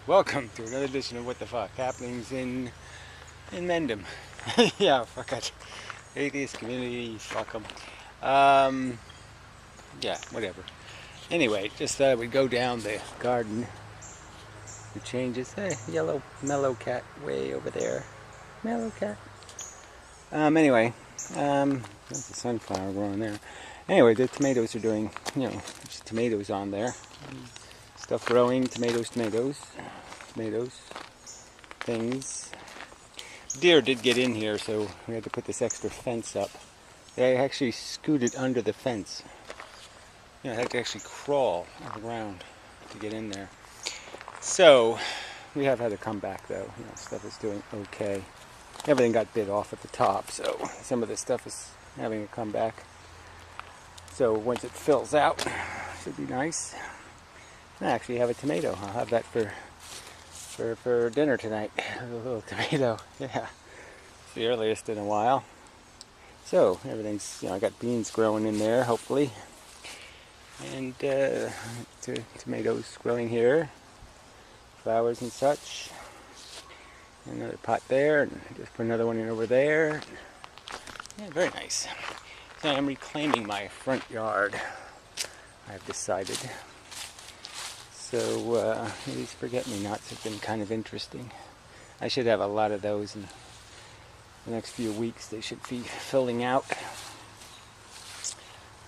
Welcome to another edition of What the Fuck Happenings in Mendham. Yeah, fuck it. Atheist community, fuck them. Yeah, whatever. Anyway, just thought we'd go down the garden. The changes. Hey, yellow mellow cat way over there. Mellow cat. Anyway, there's a sunflower growing there. Anyway, the tomatoes are doing, there's tomatoes on there. Stuff growing, tomatoes, things. Deer did get in here, so we had to put this extra fence up. They actually scooted under the fence. I had to actually crawl around to get in there. So, we have had to come back though. Stuff is doing okay. Everything got bit off at the top, so some of this stuff is having to come back. So once it fills out, should be nice. I actually have a tomato. I'll have that for dinner tonight. A little tomato. Yeah. It's the earliest in a while. So everything's, I got beans growing in there, hopefully. And tomatoes growing here. Flowers and such. Another pot there, and just put another one in over there. Yeah, very nice. So I'm reclaiming my front yard, I've decided. So these forget-me-nots have been kind of interesting. I should have a lot of those in the next few weeks. They should be filling out.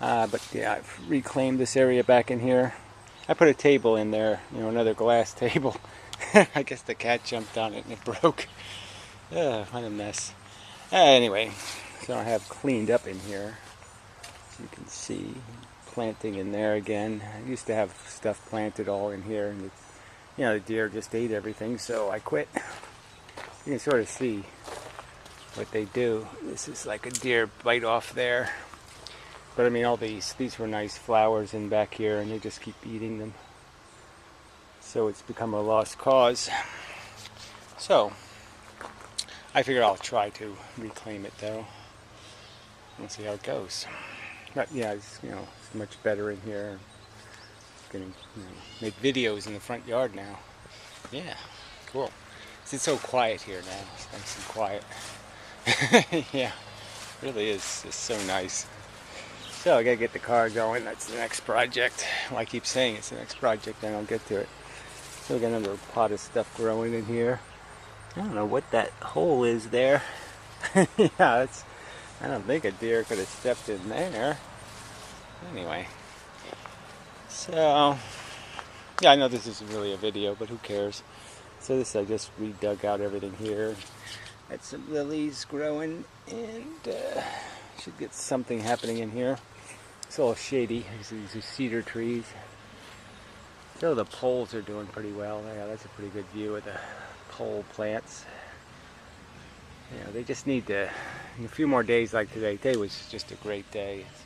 But yeah, I've reclaimed this area back in here. I put a table in there, another glass table. I guess the cat jumped on it and it broke. What a mess. Anyway, so I have cleaned up in here. As you can see, planting in there again. I used to have stuff planted all in here, and the deer just ate everything, so I quit. You can sort of see what they do. This is like a deer bite off there. But I mean, all these were nice flowers in back here, and they just keep eating them. So it's become a lost cause. So I figured I'll try to reclaim it though. We'll see how it goes. But yeah, it's much better in here. Gonna make videos in the front yard now. Yeah, cool. It's so quiet here now. It's nice and quiet. Yeah, really is. It's so nice. So I gotta get the car going. That's the next project. Well, I keep saying it's the next project, and I'll get to it. So we got another pot of stuff growing in here. I don't know what that hole is there. Yeah, I don't think a deer could have stepped in there. Anyway, so yeah, I know this isn't really a video, but who cares? So this, I just redug out everything here. Had some lilies growing, and should get something happening in here. It's all shady. These are cedar trees. So the poles are doing pretty well. Yeah, that's a pretty good view of the pole plants. They just need to, a few more days like today. Today was just a great day. It's,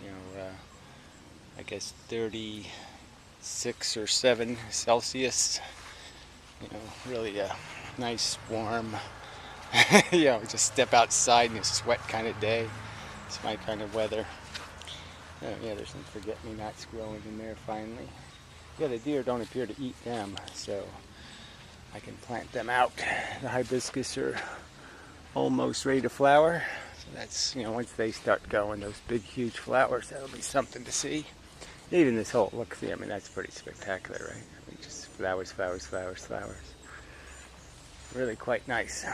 I guess 36 or 7 Celsius. Really a nice, warm, just step outside in a sweat kind of day. It's my kind of weather. Yeah, there's some forget-me-nots growing in there finally. Yeah, the deer don't appear to eat them, so I can plant them out. The hibiscus are almost ready to flower. So that's, once they start going, those big, huge flowers, that'll be something to see. Even this whole, look, see, I mean, that's pretty spectacular, right? I mean, just flowers, flowers, flowers, flowers. Really quite nice.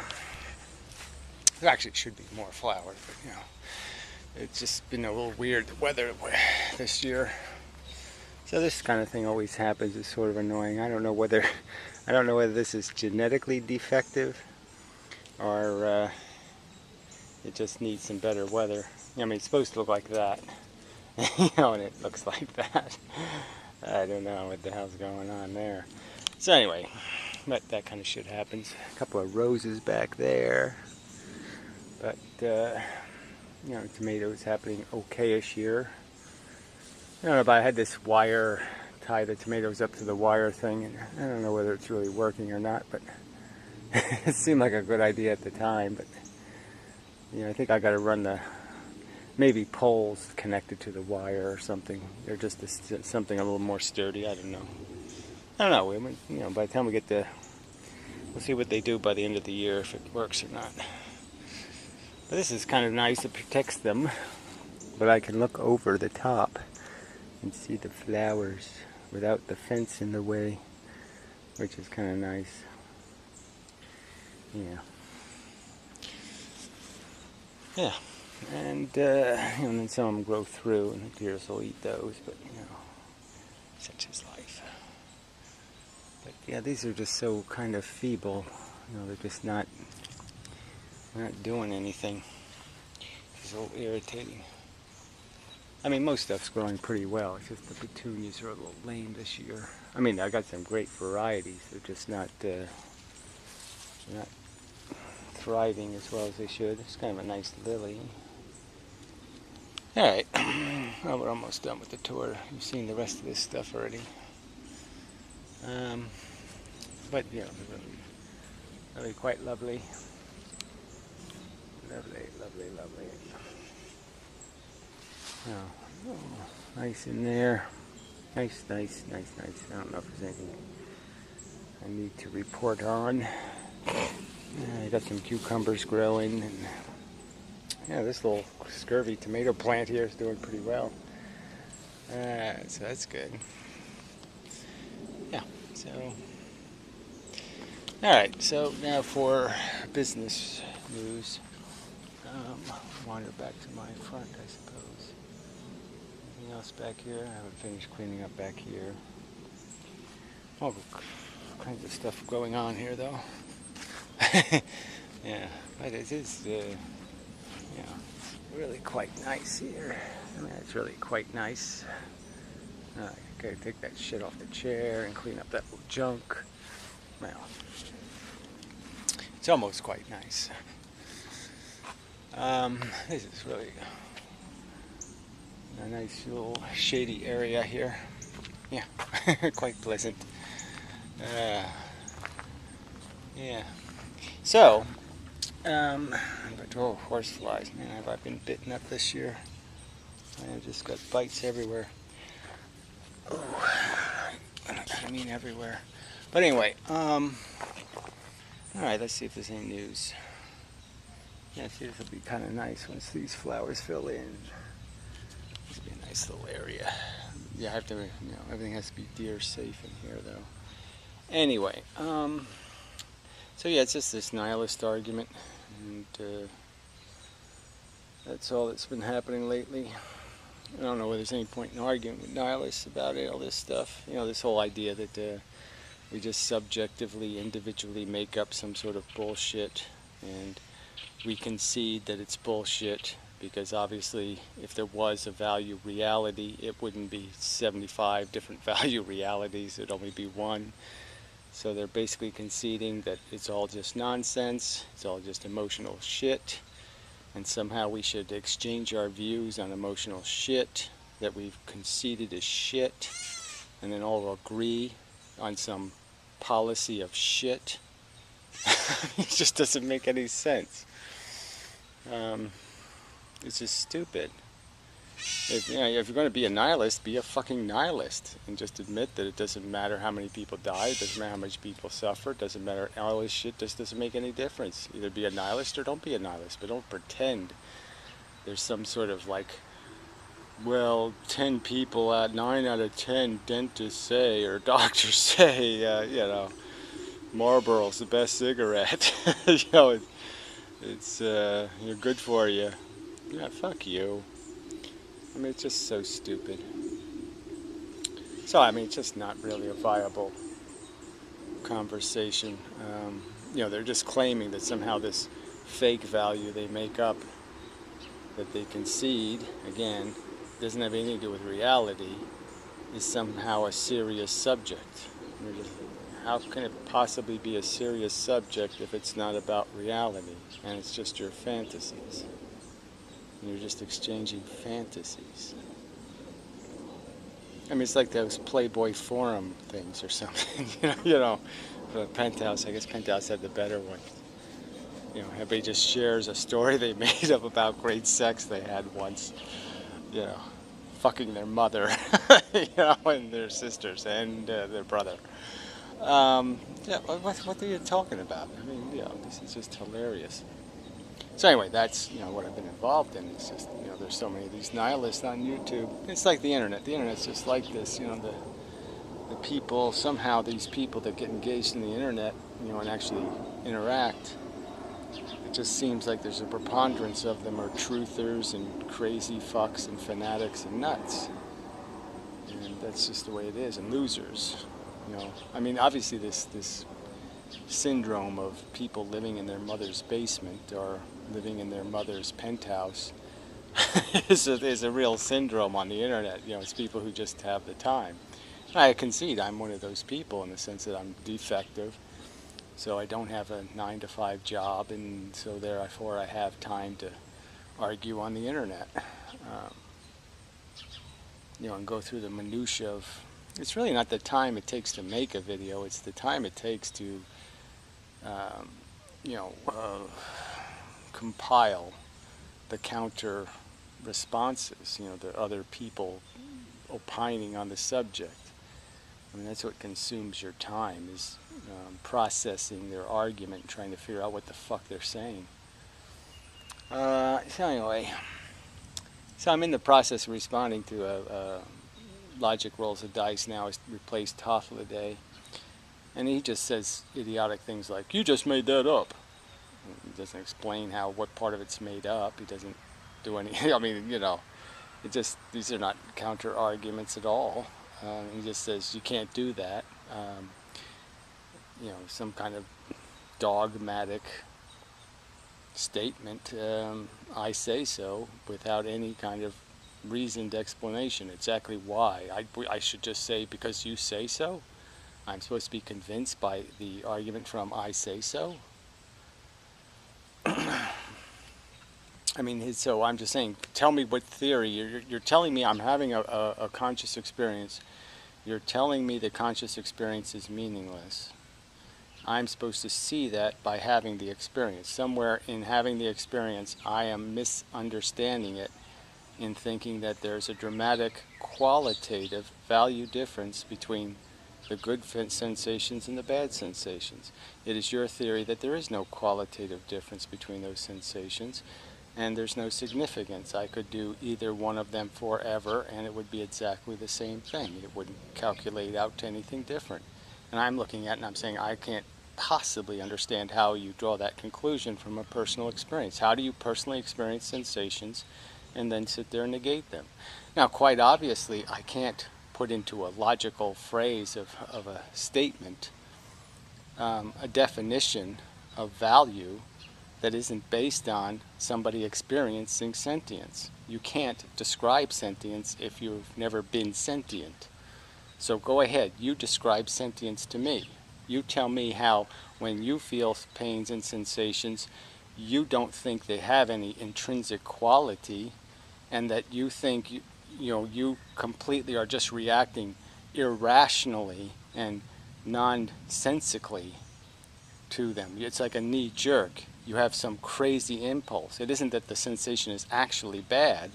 Actually, it should be more flowers, but, it's just been a little weird, the weather this year. So this kind of thing always happens. It's sort of annoying. I don't know whether this is genetically defective or it just needs some better weather. I mean, it's supposed to look like that, and it looks like that. I don't know what the hell's going on there. So anyway, that kind of shit happens. A couple of roses back there, but tomatoes happening okay-ish here. I don't know if I had this wire, tie the tomatoes up to the wire thing, and I don't know whether it's really working or not, but it seemed like a good idea at the time, but I think I got to run maybe poles connected to the wire or something. They're just something a little more sturdy, I don't know. I don't know. You know, by the time we get we'll see what they do by the end of the year, if it works or not. But this is kind of nice. It protects them, but I can look over the top and see the flowers without the fence in the way, which is kind of nice. Yeah. Yeah. And, you know, and then some of them grow through, and the deers will eat those, but, you know, such is life. But, yeah, these are just so kind of feeble. You know, they're just not doing anything. It's a little irritating. I mean, most stuff's growing pretty well. It's just the petunias are a little lame this year. I mean, I got some great varieties. They're just not thriving as well as they should. It's kind of a nice lily. All right, well, we're almost done with the tour. You've seen the rest of this stuff already. But yeah, really quite lovely. Lovely. Oh, nice in there. Nice. I don't know if there's anything I need to report on. I got some cucumbers growing, and yeah, this little scurvy tomato plant here is doing pretty well. So that's good. Yeah, so alright, so now for business news. Wander back to my front, I suppose. Anything else back here? I haven't finished cleaning up back here. All kinds of stuff going on here, though. Yeah, but it is, really quite nice here. I mean, it's really quite nice. I gotta take that shit off the chair and clean up that little junk. Well, it's almost quite nice. This is really a nice little shady area here. Yeah, quite pleasant. Yeah. So, but horse flies, man, have I been bitten up this year? I've just got bites everywhere. Oh, I mean everywhere. But anyway, alright, let's see if there's any news. Yeah, see, this will be kind of nice once these flowers fill in. This will be a nice little area. Yeah, I have to, everything has to be deer safe in here, though. Anyway, so yeah, it's just this nihilist argument, and that's all that's been happening lately. I don't know whether there's any point in arguing with nihilists about all this stuff. You know, this whole idea that we just subjectively, individually make up some sort of bullshit, and we concede that it's bullshit, because obviously if there was a value reality, it wouldn't be 75 different value realities, it'd only be one. So they're basically conceding that it's all just nonsense, it's all just emotional shit, and somehow we should exchange our views on emotional shit that we've conceded is shit, and then all agree on some policy of shit. It just doesn't make any sense. It's just stupid. If you're going to be a nihilist, be a fucking nihilist, and just admit that it doesn't matter how many people die, it doesn't matter how much people suffer, it doesn't matter, all this shit just doesn't make any difference. Either be a nihilist or don't be a nihilist, but don't pretend there's some sort of like, well, 10 people out, 9 out of 10 dentists say, or doctors say, Marlboro's the best cigarette. It's you're good for you. Yeah, fuck you. I mean, it's just so stupid. So, I mean, it's just not really a viable conversation. They're just claiming that somehow this fake value they make up, that they concede, again, doesn't have anything to do with reality, is somehow a serious subject. How can it possibly be a serious subject if it's not about reality, and it's just your fantasies? You're just exchanging fantasies. I mean, it's like those Playboy forum things or something. The Penthouse. I guess Penthouse had the better one. Everybody just shares a story they made up about great sex they had once. fucking their mother, you know, and their sisters and their brother. Yeah, what are you talking about? I mean, you know, this is just hilarious. So anyway, that's, you know, what I've been involved in. It's just, you know, there's so many of these nihilists on YouTube. It's like the internet. The internet's just like this, you know, the people, somehow these people that get engaged in the internet, you know, and actually interact, it just seems like there's a preponderance of them are truthers and crazy fucks and fanatics and nuts. And that's just the way it is, and losers. You know, I mean, obviously this syndrome of people living in their mother's basement or living in their mother's penthouse is a real syndrome on the internet. You know, it's people who just have the time. I concede I'm one of those people in the sense that I'm defective, so I don't have a 9-to-5 job, and so therefore I have time to argue on the internet. You know, and go through the minutia of, it's really not the time it takes to make a video, it's the time it takes to you know, compile the counter responses, you know, the other people opining on the subject. I mean, that's what consumes your time, is processing their argument, trying to figure out what the fuck they're saying. So anyway, so I'm in the process of responding to Logic Rolls of Dice now has replaced Toffler, and he just says idiotic things like, you just made that up. He doesn't explain how, what part of it's made up. He doesn't do any, I mean, you know, it just, these are not counter arguments at all. He just says you can't do that. You know, some kind of dogmatic statement. I say so without any kind of reasoned explanation exactly why. I should just say because you say so. I'm supposed to be convinced by the argument from I say so. I mean, so I'm just saying, tell me what theory. You're telling me I'm having a conscious experience. You're telling me the conscious experience is meaningless. I'm supposed to see that by having the experience. Somewhere in having the experience, I am misunderstanding it in thinking that there's a dramatic qualitative value difference between the good sensations and the bad sensations. It is your theory that there is no qualitative difference between those sensations, and there's no significance. I could do either one of them forever, and it would be exactly the same thing. It wouldn't calculate out to anything different. And I'm looking at it and I'm saying, I can't possibly understand how you draw that conclusion from a personal experience. How do you personally experience sensations and then sit there and negate them? Now, quite obviously, I can't put into a logical phrase of a statement a definition of value that isn't based on somebody experiencing sentience. You can't describe sentience if you've never been sentient. So go ahead, you describe sentience to me. You tell me how, when you feel pains and sensations, you don't think they have any intrinsic quality, and that you think you completely are just reacting irrationally and nonsensically to them. It's like a knee jerk. You have some crazy impulse. It isn't that the sensation is actually bad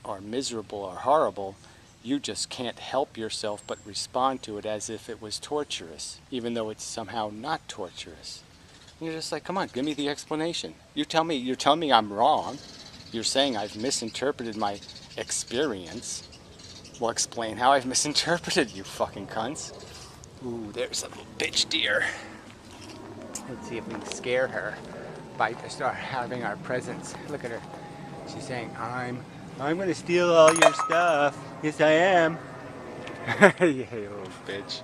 or miserable or horrible. You just can't help yourself but respond to it as if it was torturous, even though it's somehow not torturous. And you're just like, come on, give me the explanation. You're telling me I'm wrong. You're saying I've misinterpreted my experience. Well, explain how I've misinterpreted, you fucking cunts. Ooh, there's a little bitch deer. Let's see if we can scare her by start having our presence. Look at her. She's saying, I'm going to steal all your stuff. Yes, I am. You little bitch.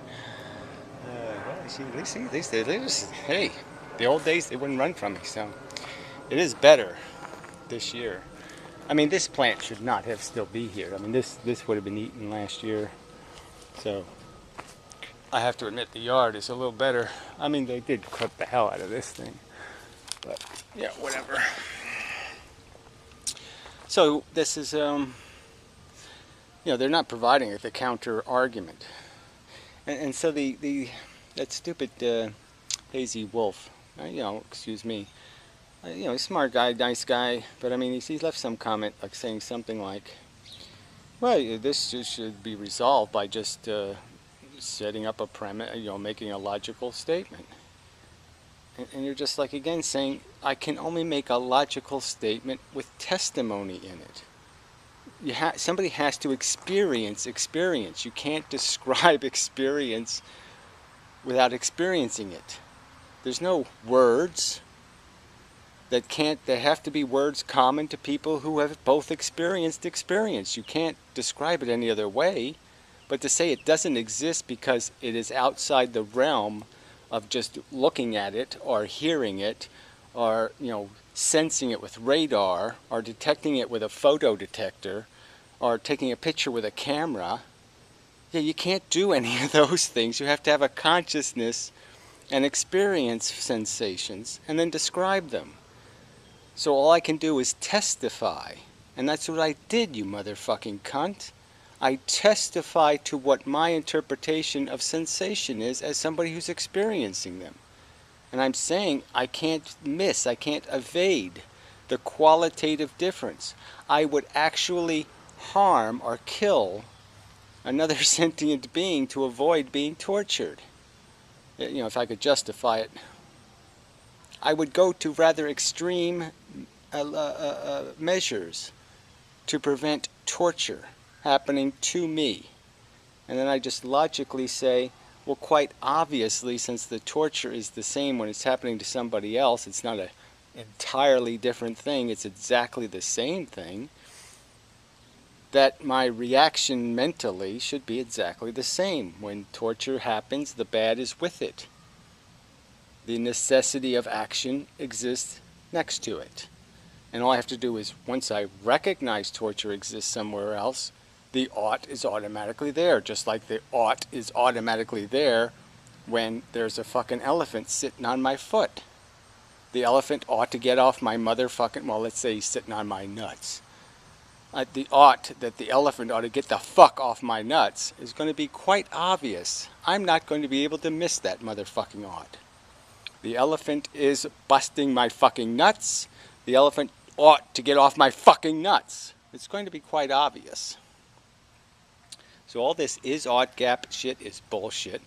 Hey, the old days, they wouldn't run from me, so it is better this year. I mean, this plant should not have still be here. I mean, this would have been eaten last year. So I have to admit the yard is a little better. I mean, they did cut the hell out of this thing. But, yeah, whatever. So this is, they're not providing the counter argument. And so that stupid Hazy Wolf, excuse me, smart guy, nice guy, but I mean, he's left some comment like saying something like, Well, this should be resolved by just setting up a premise, making a logical statement. And you're just like, again, saying, I can only make a logical statement with testimony in it. Somebody has to experience experience. You can't describe experience without experiencing it. There's no words that have to be words common to people who have both experienced experience. You can't describe it any other way. But to say it doesn't exist because it is outside the realm of just looking at it or hearing it or, sensing it with radar or detecting it with a photo detector or taking a picture with a camera, you can't do any of those things. You have to have a consciousness and experience sensations and then describe them. So all I can do is testify. And that's what I did, you motherfucking cunt. I testify to what my interpretation of sensation is as somebody who's experiencing them. And I'm saying I can't evade the qualitative difference. I would actually harm or kill another sentient being to avoid being tortured. If I could justify it. I would go to rather extreme measures to prevent torture happening to me. And then I just logically say, well, quite obviously, since the torture is the same when it's happening to somebody else, it's not an entirely different thing, it's exactly the same thing, that my reaction mentally should be exactly the same. When torture happens, the bad is with it. The necessity of action exists next to it. And all I have to do is, once I recognize torture exists somewhere else, the ought is automatically there, just like the ought is automatically there when there's a fucking elephant sitting on my foot. The elephant ought to get off my motherfucking, well, let's say he's sitting on my nuts. The ought that the elephant ought to get the fuck off my nuts is going to be quite obvious. I'm not going to be able to miss that motherfucking ought. The elephant is busting my fucking nuts. The elephant ought to get off my fucking nuts. It's going to be quite obvious. So all this is-ought gap shit is bullshit.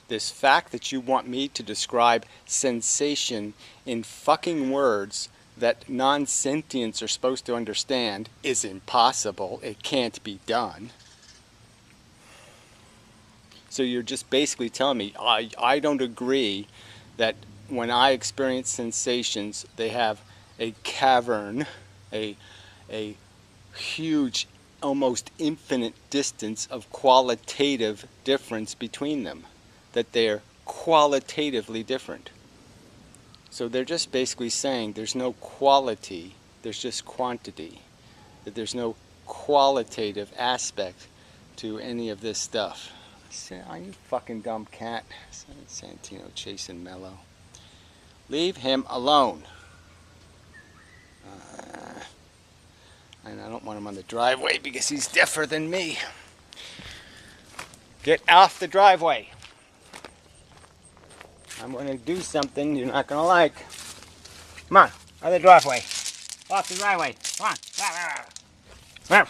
This fact that you want me to describe sensation in fucking words that non-sentients are supposed to understand is impossible. It can't be done. So you're just basically telling me, I don't agree that when I experience sensations, they have a cavern, a huge, almost infinite distance of qualitative difference between them, that they're qualitatively different. So they're just basically saying there's no quality, there's just quantity, that there's no qualitative aspect to any of this stuff. Oh, you fucking dumb cat. Santino chasing Mello. Leave him alone. And I don't want him on the driveway because he's deafer than me. Get off the driveway. I'm going to do something you're not going to like. Come on, on the driveway. Off the driveway. Come on. There,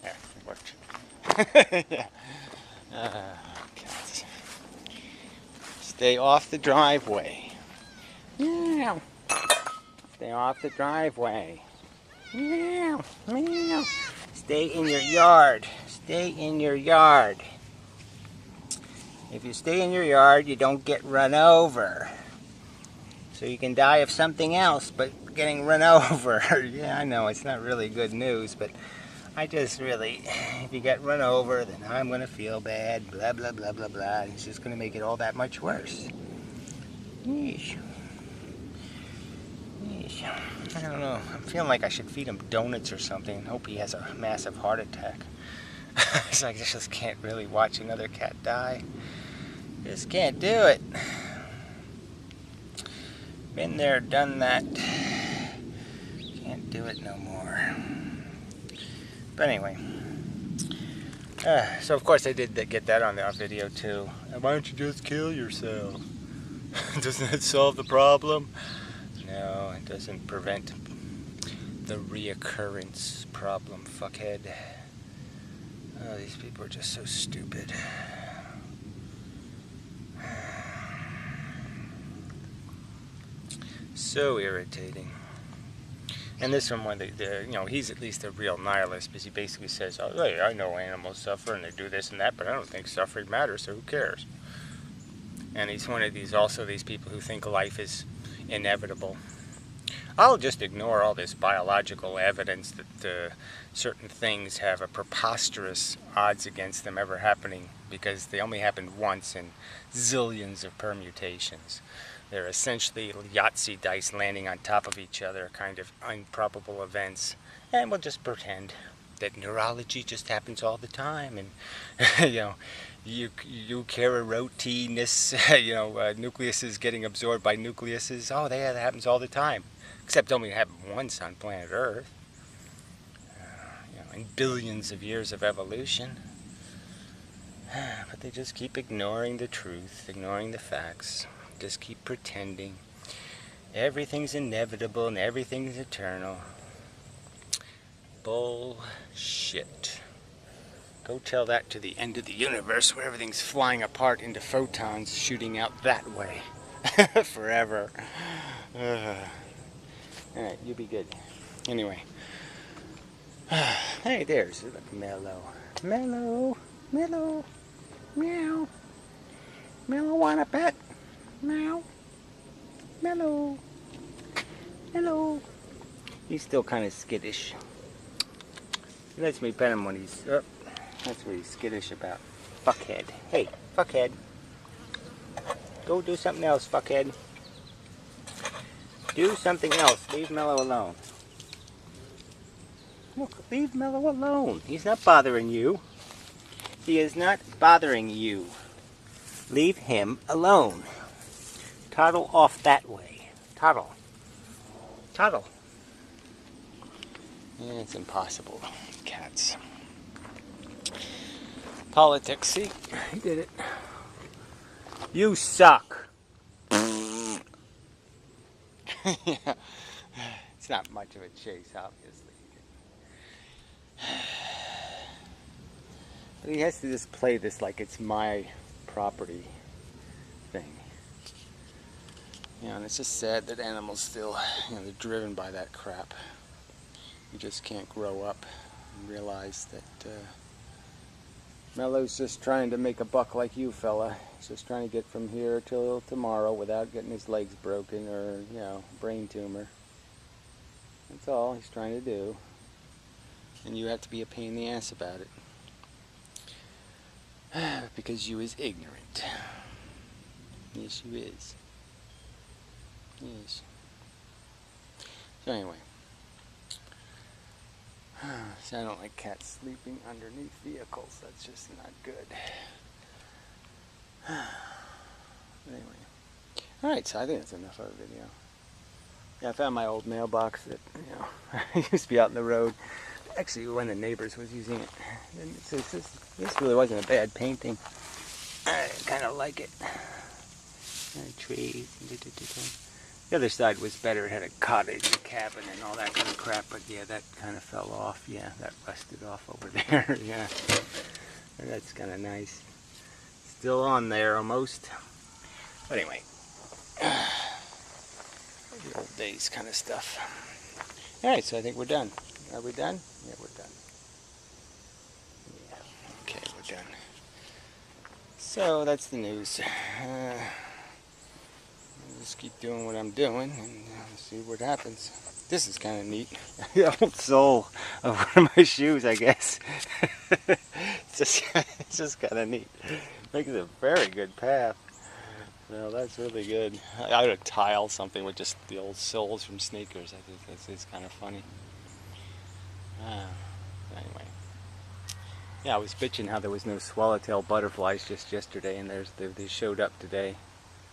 it worked. Yeah. God. Stay off the driveway. Yeah. Stay off the driveway. Meow, meow. Stay in your yard. Stay in your yard. If you stay in your yard, you don't get run over. So you can die of something else, but getting run over. Yeah, I know, it's not really good news, but I just really, if you get run over, then I'm going to feel bad, blah, blah, blah, blah, blah. It's just going to make it all that much worse. Yeesh. I don't know. I'm feeling like I should feed him donuts or something. Hope he has a massive heart attack. So I just can't really watch another cat die. Just can't do it. Been there, done that. Can't do it no more. But anyway. So of course I did get that on our video too. Why don't you just kill yourself? Doesn't it solve the problem? No, it doesn't prevent The reoccurrence problem, fuckhead. Oh, these people are just so stupid. So irritating. And this one, you know, he's at least a real nihilist, because he basically says, oh, hey, I know animals suffer and they do this and that, but I don't think suffering matters, so who cares? And he's one of these people who think life is inevitable. I'll just ignore all this biological evidence that certain things have a preposterous odds against them ever happening, because they only happened once in zillions of permutations. They're essentially Yahtzee dice landing on top of each other, kind of improbable events. And we'll just pretend that neurology just happens all the time, and you know, eukaryotiness, you know, nucleuses getting absorbed by nucleuses. Oh, that happens all the time, except only happened once on planet Earth. You know, in billions of years of evolution. But they just keep ignoring the truth, ignoring the facts. Just keep pretending everything's inevitable and everything's eternal. Bullshit. Go tell that to the end of the universe, where everything's flying apart into photons shooting out that way. Forever. Alright, you be good. Anyway. Hey, there's Mellow. Mellow. Mellow. Meow. Mellow want a pet? Meow. Mellow. Hello. He's still kind of skittish. He lets me pet him when he's up. That's what he's skittish about. Fuckhead. Hey, fuckhead. Go do something else, fuckhead. Do something else. Leave Mellow alone. Look, leave Mellow alone. He's not bothering you. He is not bothering you. Leave him alone. Toddle off that way. Toddle. Toddle. Yeah, it's impossible. Cats. Politics. See? He did it. You suck. Yeah. It's not much of a chase, obviously. But he has to just play this like it's my property thing. You know, and it's just sad that animals still, you know, they're driven by that crap. You just can't grow up and realize that Mellow's just trying to make a buck like you, fella. He's just trying to get from here till tomorrow without getting his legs broken or, you know, brain tumor. That's all he's trying to do. And you have to be a pain in the ass about it. Because you is ignorant. Yes, you is. Yes. So anyway. So I don't like cats sleeping underneath vehicles. That's just not good. Anyway. Alright, so I think that's enough of a video. Yeah, I found my old mailbox that, you know, I used to be out in the road. Actually, one of the neighbors was using it. And this really wasn't a bad painting. I kind of like it. Trees. The other side was better. It had a cottage, a cabin, and all that kind of crap. But yeah, that kind of fell off. Yeah, that rusted off over there. Yeah, that's kind of nice. Still on there almost. But anyway, the old days kind of stuff. All right, so I think we're done. Are we done? Yeah, we're done. Yeah. Okay, we're done. So that's the news. I'll just keep doing what I'm doing and see what happens. This is kind of neat. The old sole of one of my shoes, I guess. it's just kind of neat. Makes a very good path. Well, that's really good. I would tile something with just the old soles from sneakers. I think it's kind of funny. Anyway. Yeah, I was bitching how there was no swallowtail butterflies just yesterday, and they showed up today.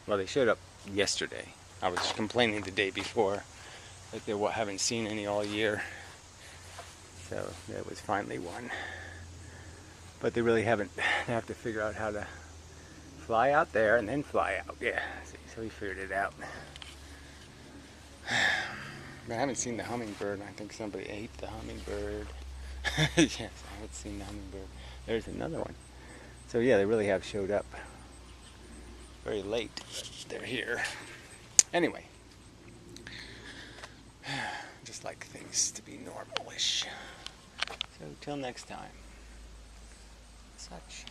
Well, they showed up yesterday. I was complaining the day before that they haven't seen any all year. So there was finally one. But they really haven't. They have to figure out how to fly out there and then fly out. Yeah, see, so we figured it out. I haven't seen the hummingbird. I think somebody ate the hummingbird. Yes, I haven't seen the hummingbird. There's another one. So yeah, they really have showed up. Very late, but they're here. Anyway, just like things to be normal-ish. So till next time, such.